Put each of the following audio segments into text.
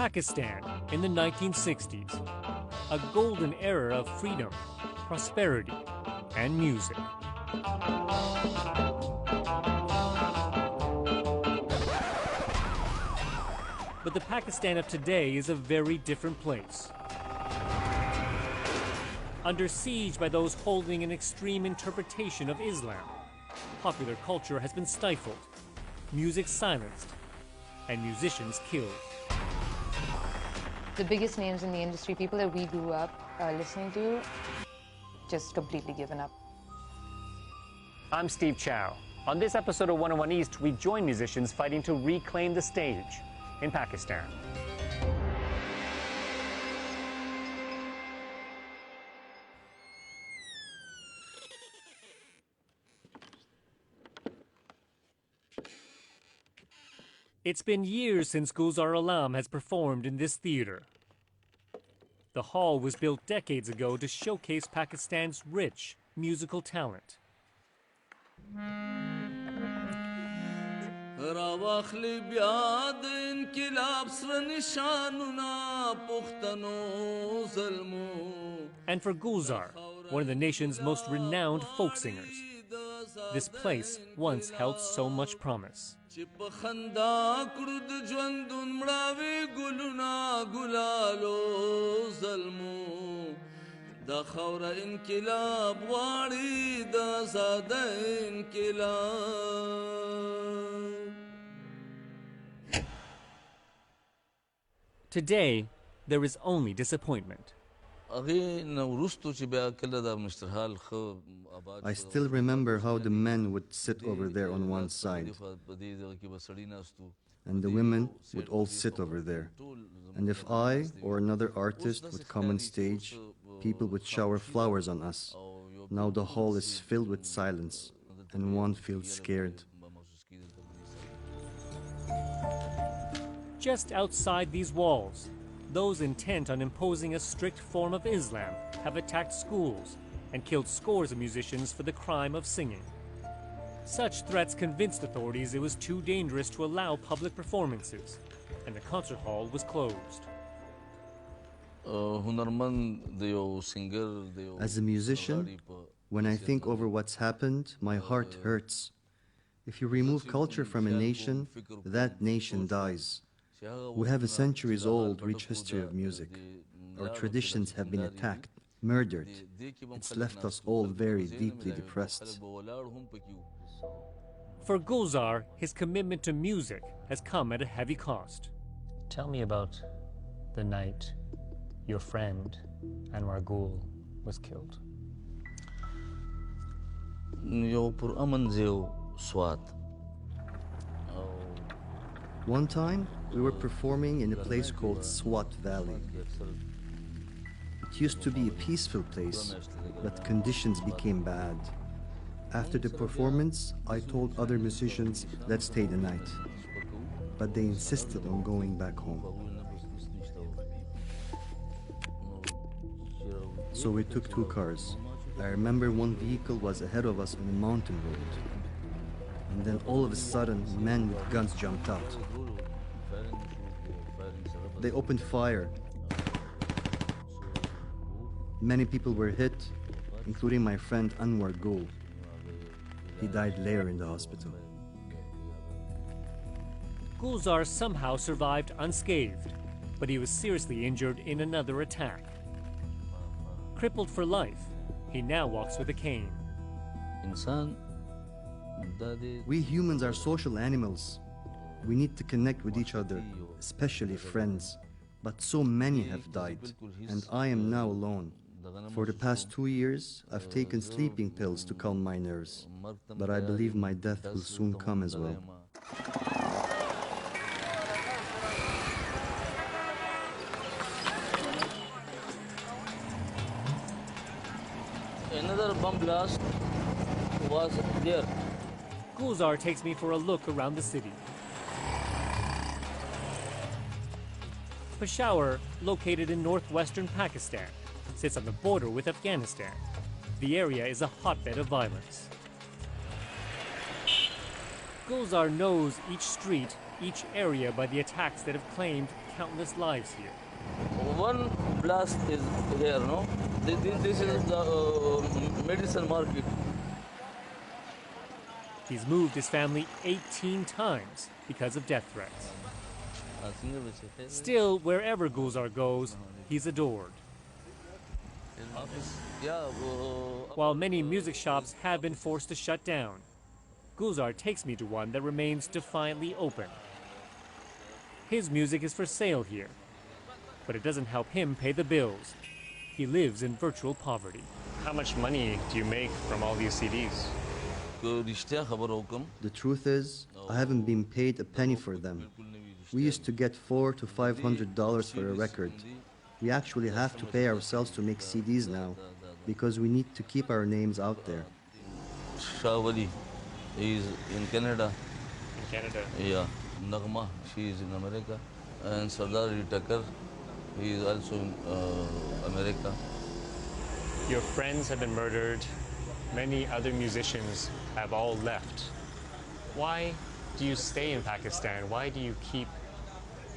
Pakistan in the 1960s, a golden era of freedom, prosperity, and music. But the Pakistan of today is a very different place. Under siege by those holding an extreme interpretation of Islam, popular culture has been stifled, music silenced, and musicians killed. The biggest names in the industry, people that we grew up listening to, just completely given up. I'm Steve Chow. On this episode of 101 East, we join musicians fighting to reclaim the stage in Pakistan. It's been years since Gulzar Alam has performed in this theater. The hall was built decades ago to showcase Pakistan's rich musical talent. And for Gulzar, one of the nation's most renowned folk singers, this place once held so much promise. Today, there is only disappointment. I still remember how the men would sit over there on one side, and the women would all sit over there. And if I or another artist would come on stage, people would shower flowers on us. Now the hall is filled with silence, and one feels scared. Just outside these walls, those intent on imposing a strict form of Islam have attacked schools and killed scores of musicians for the crime of singing. Such threats convinced authorities it was too dangerous to allow public performances, and the concert hall was closed. As a musician, when I think over what's happened, my heart hurts. If you remove culture from a nation, that nation dies. We have a centuries-old rich history of music. Our traditions have been attacked, murdered. It's left us all very deeply depressed. For Gulzar, his commitment to music has come at a heavy cost. Tell me about the night your friend, Anwar Gul, was killed. One time, we were performing in a place called Swat Valley. It used to be a peaceful place, but conditions became bad. After the performance, I told other musicians, let's stay the night. But they insisted on going back home. So we took two cars. I remember one vehicle was ahead of us on a mountain road. And then all of a sudden, men with guns jumped out. They opened fire. Many people were hit, including my friend Anwar Gul. He died later in the hospital. Gulzar somehow survived unscathed, but he was seriously injured in another attack. Crippled for life, he now walks with a cane. We humans are social animals. We need to connect with each other, especially friends. But so many have died, and I am now alone. For the past 2 years, I've taken sleeping pills to calm my nerves, but I believe my death will soon come as well. Another bomb blast was there. Gulzar takes me for a look around the city. Peshawar, located in northwestern Pakistan, sits on the border with Afghanistan. The area is a hotbed of violence. Gulzar knows each street, each area by the attacks that have claimed countless lives here. One blast is here, no? This is the medicine market. He's moved his family 18 times because of death threats. Still, wherever Gulzar goes, he's adored. While many music shops have been forced to shut down, Gulzar takes me to one that remains defiantly open. His music is for sale here, but it doesn't help him pay the bills. He lives in virtual poverty. How much money do you make from all these CDs? The truth is, I haven't been paid a penny for them. We used to get $400 to $500 for a record. We actually have to pay ourselves to make CDs now, because we need to keep our names out there. Shawali is in Canada. In Canada? Yeah. Nagma, she is in America. And Sardar Tucker, he is also in America. Your friends have been murdered. Many other musicians have all left. Why do you stay in Pakistan? Why do you keep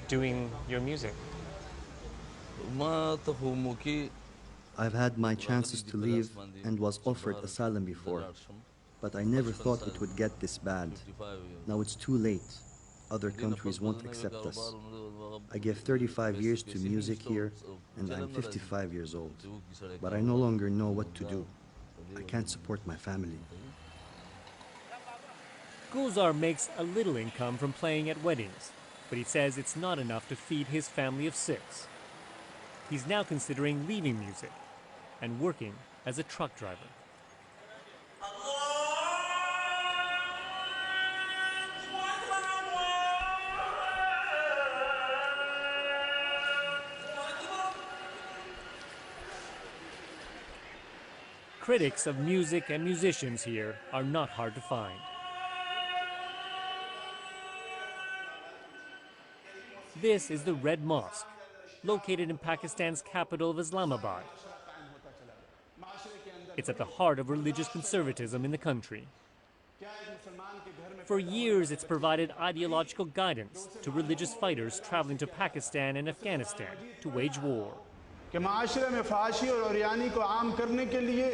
doing your music? I've had my chances to leave and was offered asylum before, but I never thought it would get this bad. Now it's too late. Other countries won't accept us. I gave 35 years to music here, and I'm 55 years old. But I no longer know what to do. I can't support my family. Gulzar makes a little income from playing at weddings, but he says it's not enough to feed his family of 6. He's now considering leaving music and working as a truck driver. Critics of music and musicians here are not hard to find. This is the Red Mosque, located in Pakistan's capital of Islamabad. It's at the heart of religious conservatism in the country. For years, it's provided ideological guidance to religious fighters traveling to Pakistan and Afghanistan to wage war. कि माशरे में फाशी और ओरियानी को आम करने के लिए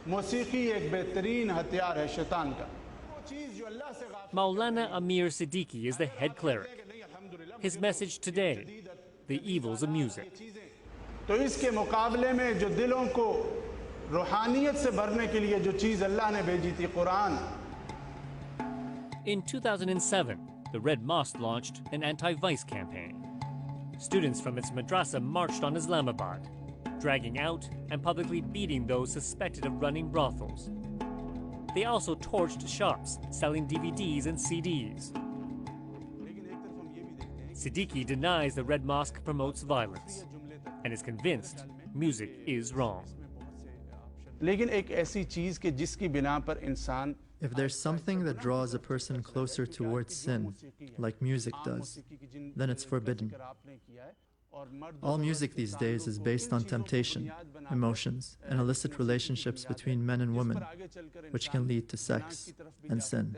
मौसीकी एक बेहतरीन हथियार है शैतान का। Maulana Amir Siddiqui is the head cleric. His message today, the evils of music. तो इसके मुकाबले में जो दिलों को रूहानियत से भरने के लिए जो चीज़ अल्लाह ने भेजी थी Quran. In 2007, the Red Mosque launched an anti-vice campaign. Students from its madrasa marched on Islamabad, dragging out and publicly beating those suspected of running brothels. They also torched shops selling DVDs and CDs. Siddiqui denies the Red Mosque promotes violence and is convinced music is wrong. लेकिन एक ऐसी चीज़ के जिसकी बिना पर इंसान If there's something that draws a person closer towards sin, like music does, then it's forbidden. All music these days is based on temptation, emotions, and illicit relationships between men and women, which can lead to sex and sin.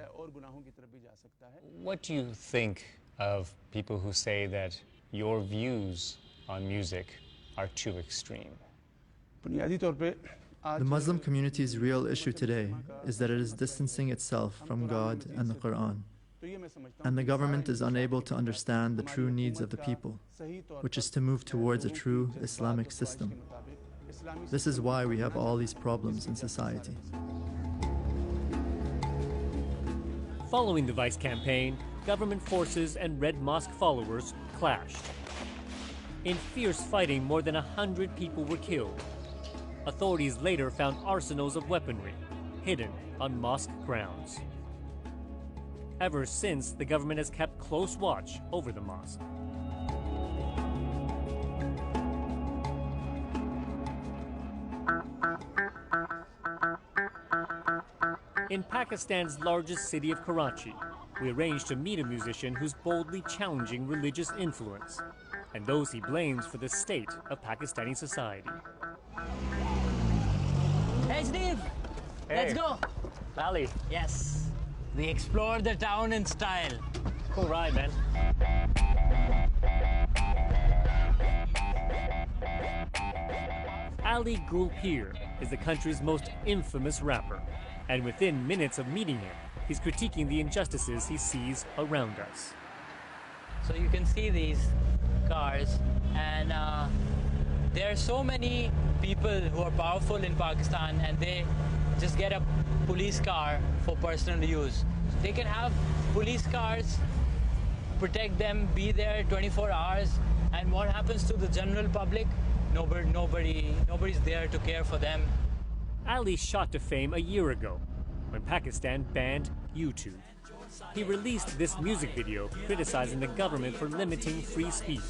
What do you think of people who say that your views on music are too extreme? बुनियादी तौर पे The Muslim community's real issue today is that it is distancing itself from God and the Quran. And the government is unable to understand the true needs of the people, which is to move towards a true Islamic system. This is why we have all these problems in society. Following the Vice campaign, government forces and Red Mosque followers clashed. In fierce fighting, more than 100 people were killed. Authorities later found arsenals of weaponry hidden on mosque grounds. Ever since, the government has kept close watch over the mosque. In Pakistan's largest city of Karachi, we arranged to meet a musician who's boldly challenging religious influence and those he blames for the state of Pakistani society. Hey Steve, let's go. Ali, Yes, we explore the town in style. cool ride, man. Ali Gulzar is the country's most infamous rapper, and within minutes of meeting him, he's critiquing the injustices he sees around us. So you can see these cars, and there are so many people who are powerful in Pakistan, and they just get a police car for personal use. They can have police cars, protect them, be there 24 hours, and what happens to the general public? Nobody's there to care for them. Ali shot to fame a year ago when Pakistan banned YouTube. He released this music video criticizing the government for limiting free speech.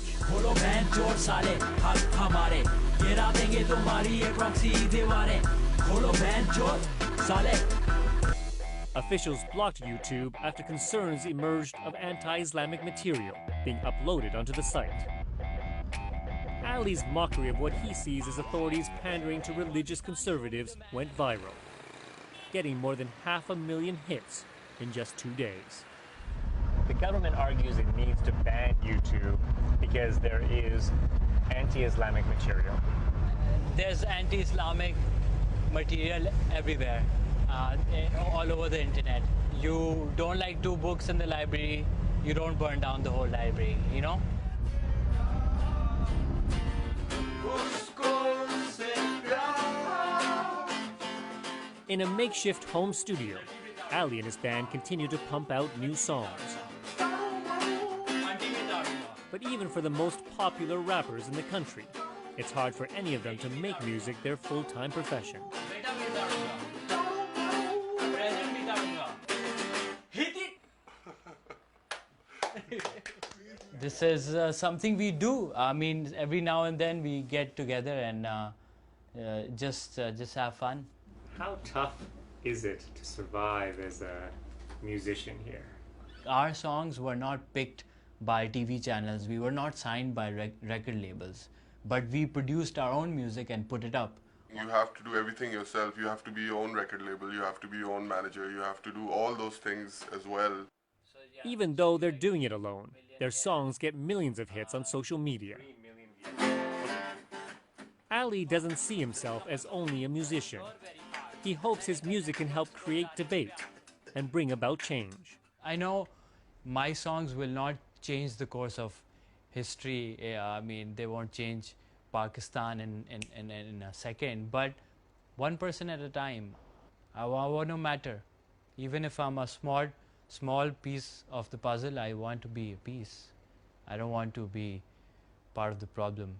Officials blocked YouTube after concerns emerged of anti-Islamic material being uploaded onto the site. Ali's mockery of what he sees as authorities pandering to religious conservatives went viral, getting more than 500,000 hits in just 2 days. The government argues it needs to ban YouTube because there is anti-Islamic material. There's anti-Islamic material everywhere, all over the internet. You don't like 2 books in the library, you don't burn down the whole library, you know? In a makeshift home studio, Ali and his band continue to pump out new songs. But even for the most popular rappers in the country, it's hard for any of them to make music their full-time profession. This is something we do. I mean, every now and then we get together and just have fun. How tough is it to survive as a musician here? Our songs were not picked by TV channels. We were not signed by record labels. But we produced our own music and put it up. You have to do everything yourself. You have to be your own record label. You have to be your own manager. You have to do all those things as well. Even though they're doing it alone, their songs get millions of hits on social media. Ali doesn't see himself as only a musician. He hopes his music can help create debate and bring about change. I know my songs will not change the course of history. I mean, they won't change Pakistan in a second, but one person at a time. I want to matter. Even if I'm a small piece of the puzzle, I want to be a piece. I don't want to be part of the problem.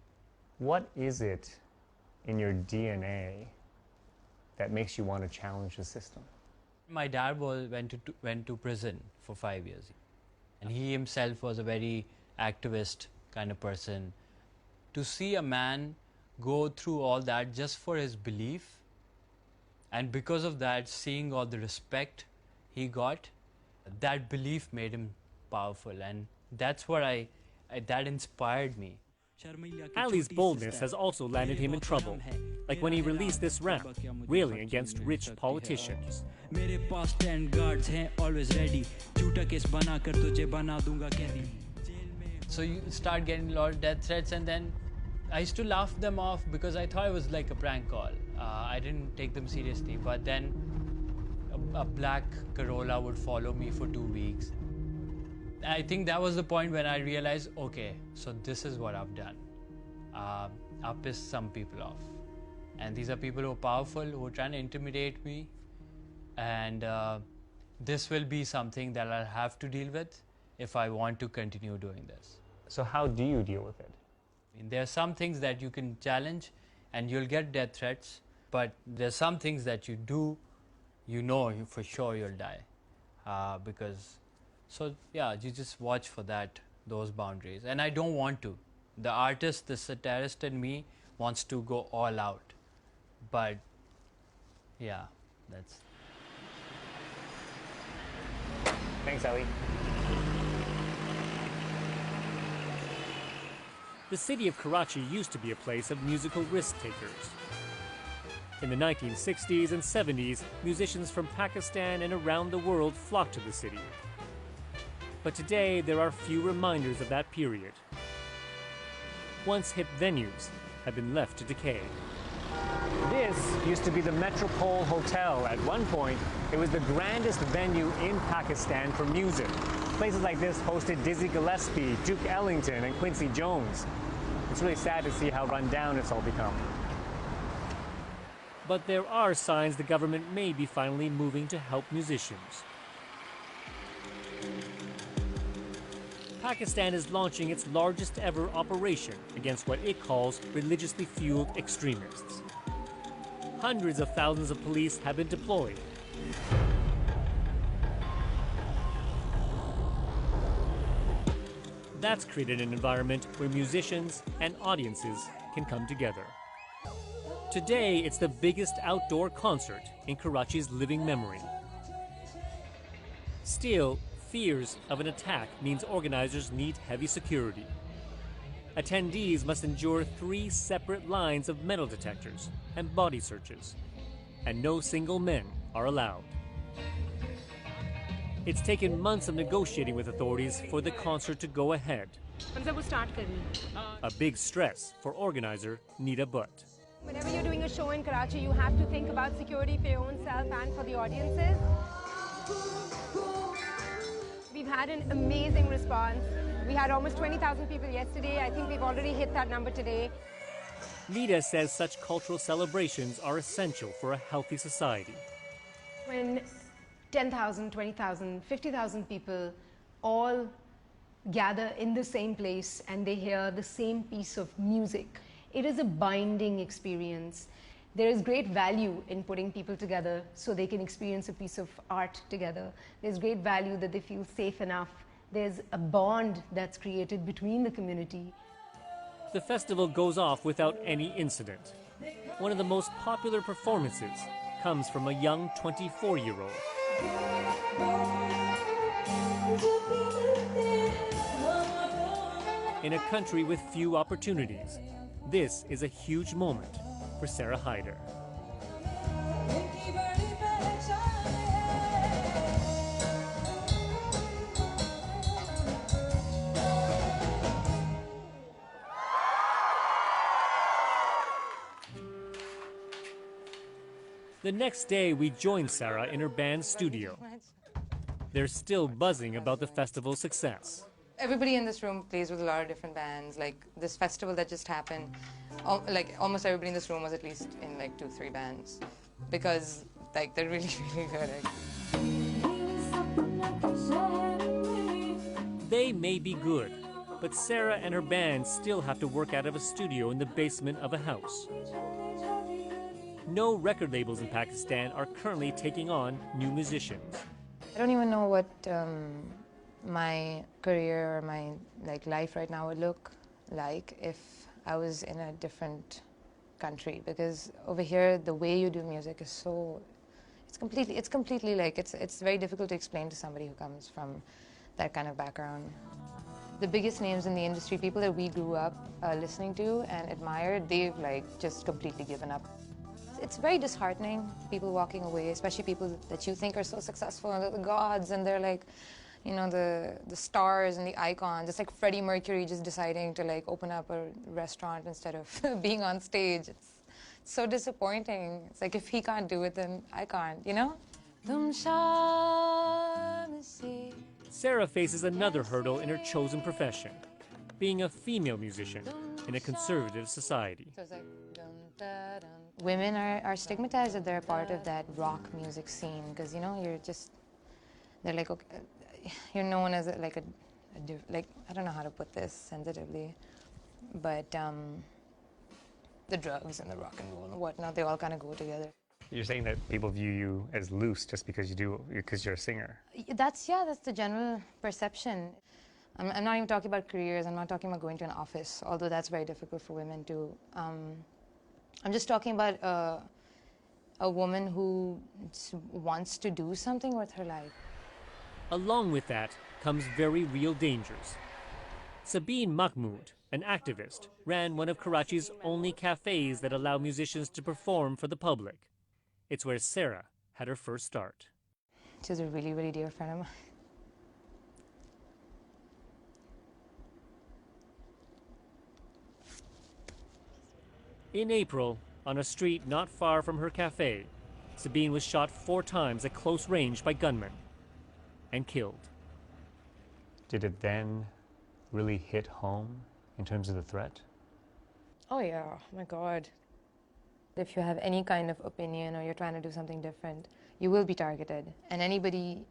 What is it in your DNA that makes you want to challenge the system? My dad went to prison for 5 years. And he himself was a very activist kind of person. To see a man go through all that just for his belief, and because of that, seeing all the respect he got, that belief made him powerful, and that's what that inspired me. Ali's boldness has also landed him in trouble, like when he released this rap, railing against rich politicians. So you start getting a lot of death threats, and then I used to laugh them off because I thought it was like a prank call. I didn't take them seriously, but then a black Corolla would follow me for 2 weeks. I think that was the point when I realized, okay, so this is what I've done. I've pissed some people off. And these are people who are powerful, who are trying to intimidate me. And this will be something that I'll have to deal with if I want to continue doing this. So how do you deal with it? I mean, there are some things that you can challenge and you'll get death threats, but there's some things that you do, you know for sure you'll die. So yeah, you just watch for those boundaries. And I don't want to. The artist, the satirist in me wants to go all out. But yeah, that's... Thanks, Ali. The city of Karachi used to be a place of musical risk takers. In the 1960s and 70s, musicians from Pakistan and around the world flocked to the city. But today, there are few reminders of that period. Once hip venues have been left to decay. This used to be the Metropole Hotel. At one point, it was the grandest venue in Pakistan for music. Places like this hosted Dizzy Gillespie, Duke Ellington, and Quincy Jones. It's really sad to see how run down it's all become. But there are signs the government may be finally moving to help musicians. Pakistan is launching its largest ever operation against what it calls religiously fueled extremists. Hundreds of thousands of police have been deployed. That's created an environment where musicians and audiences can come together. Today, it's the biggest outdoor concert in Karachi's living memory. Still, fears of an attack means organizers need heavy security. Attendees must endure 3 separate lines of metal detectors and body searches, and no single men are allowed. It's taken months of negotiating with authorities for the concert to go ahead. A big stress for organizer Nita Butt. Whenever you're doing a show in Karachi, you have to think about security for your own self and for the audiences. We've had an amazing response. We had almost 20,000 people yesterday. I think we've already hit that number today. Nita says such cultural celebrations are essential for a healthy society. When 10,000, 20,000, 50,000 people all gather in the same place and they hear the same piece of music, it is a binding experience. There is great value in putting people together so they can experience a piece of art together. There's great value that they feel safe enough. There's a bond that's created between the community. The festival goes off without any incident. One of the most popular performances comes from a young 24-year-old. In a country with few opportunities, this is a huge moment for Sarah Hyder. The next day, we joined Sarah in her band's studio. They're still buzzing about the festival's success. Everybody in this room plays with a lot of different bands. Like this festival that just happened, like almost everybody in this room was at least in like 2-3 bands, because like they're really, really good. They may be good, but Sarah and her band still have to work out of a studio in the basement of a house. No record labels in Pakistan are currently taking on new musicians. I don't even know what my career or my life right now would look like if I was in a different country, because over here the way you do music is so it's completely like it's very difficult to explain to somebody who comes from that kind of background. The biggest names in the industry, people that we grew up listening to and admired, they've just completely given up. It's very disheartening, people walking away, especially people that you think are so successful and they're the gods and they're like, you know, the stars and the icons. It's like Freddie Mercury just deciding to open up a restaurant instead of being on stage. It's so disappointing. It's like if he can't do it, then I can't, you know? Sarah faces another hurdle in her chosen profession, being a female musician in a conservative society. So it's like, dun, da, dun. Women are stigmatized that they're a part of that rock music scene because, you know, they're like, okay, you're known as I don't know how to put this sensitively, but the drugs and the rock and roll and whatnot, they all kind of go together. You're saying that people view you as loose just because you're a singer. That's the general perception. I'm not even talking about careers. I'm not talking about going to an office, although that's very difficult for women too. I'm just talking about a woman who wants to do something with her life. Along with that comes very real dangers. Sabine Mahmood, an activist, ran one of Karachi's only cafes that allow musicians to perform for the public. It's where Sarah had her first start. She's a really, really dear friend of mine. In April, on a street not far from her cafe, Sabine was shot 4 times at close range by gunmen and killed. Did it then really hit home in terms of the threat? Oh yeah, oh my God. If you have any kind of opinion or you're trying to do something different, you will be targeted. And anybody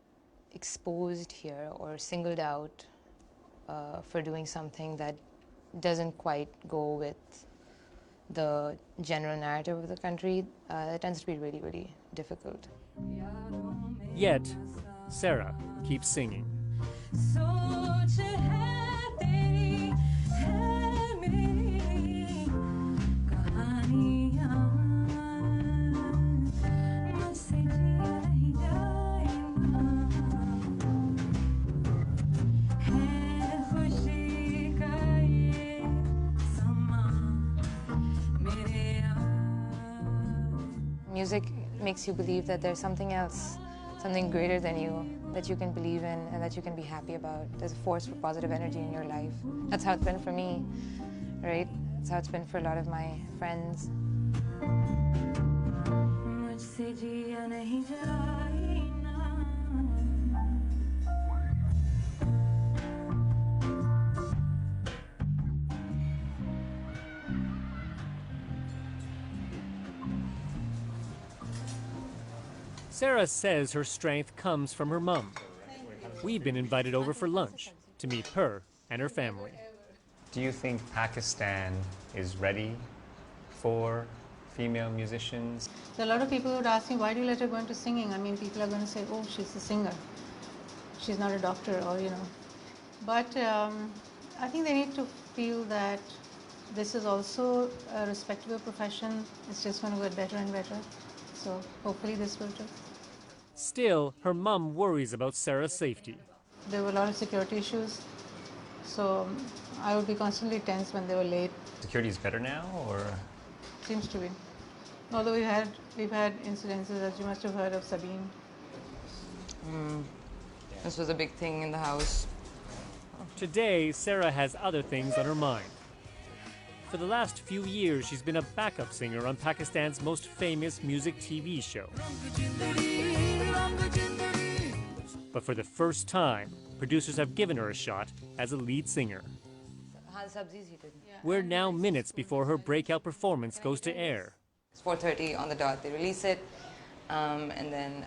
exposed here or singled out for doing something that doesn't quite go with the general narrative of the country, it tends to be really, really difficult. Yet, Sarah keeps singing. Music makes you believe that there's something else, something greater than you, that you can believe in and that you can be happy about. There's a force for positive energy in your life. That's how it's been for me, right? That's how it's been for a lot of my friends. Sarah says her strength comes from her mum. We've been invited over for lunch to meet her and her family. Do you think Pakistan is ready for female musicians? There are a lot of people who would ask me, why do you let her go into singing? I mean, people are going to say, oh, she's a singer. She's not a doctor or, you know. But I think they need to feel that this is also a respectable profession. It's just going to get better and better. So hopefully this will too. Still, her mum worries about Sarah's safety. There were a lot of security issues. So I would be constantly tense when they were late. Security is better now, or? Seems to be. Although we've had incidences, as you must have heard of Sabine. This was a big thing in the house. Today, Sarah has other things on her mind. For the last few years, she's been a backup singer on Pakistan's most famous music TV show. But for the first time, producers have given her a shot as a lead singer. We're now minutes before her breakout performance goes to air. It's 4:30 on the dot. They release it, and then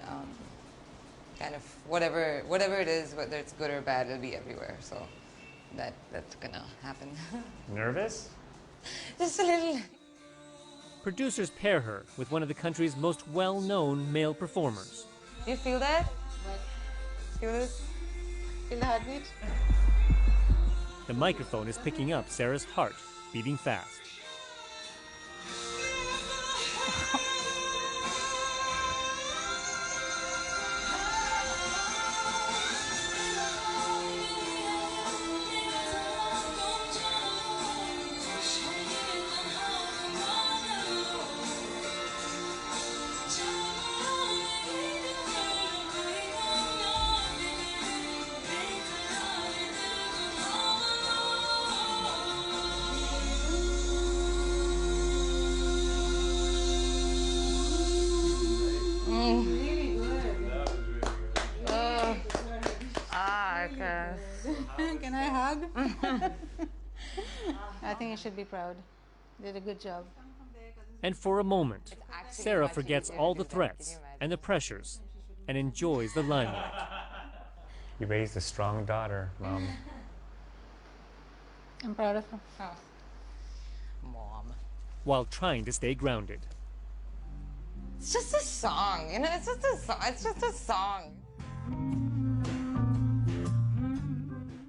kind of whatever it is, whether it's good or bad, it'll be everywhere. So that's gonna happen. Nervous? Just a little. Producers pair her with one of the country's most well-known male performers. Do you feel that? Feel this? Feel the heartbeat? The microphone is picking up Sarah's heart, beating fast. Can I hug? I think you should be proud. You did a good job. And for a moment, Sarah forgets all the threats and the pressures and enjoys the limelight. You raised a strong daughter, Mom. I'm proud of her. Mom. While trying to stay grounded. It's just a song, you know. It's just a song. It's just a song.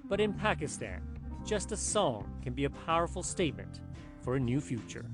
But in Pakistan, just a song can be a powerful statement for a new future.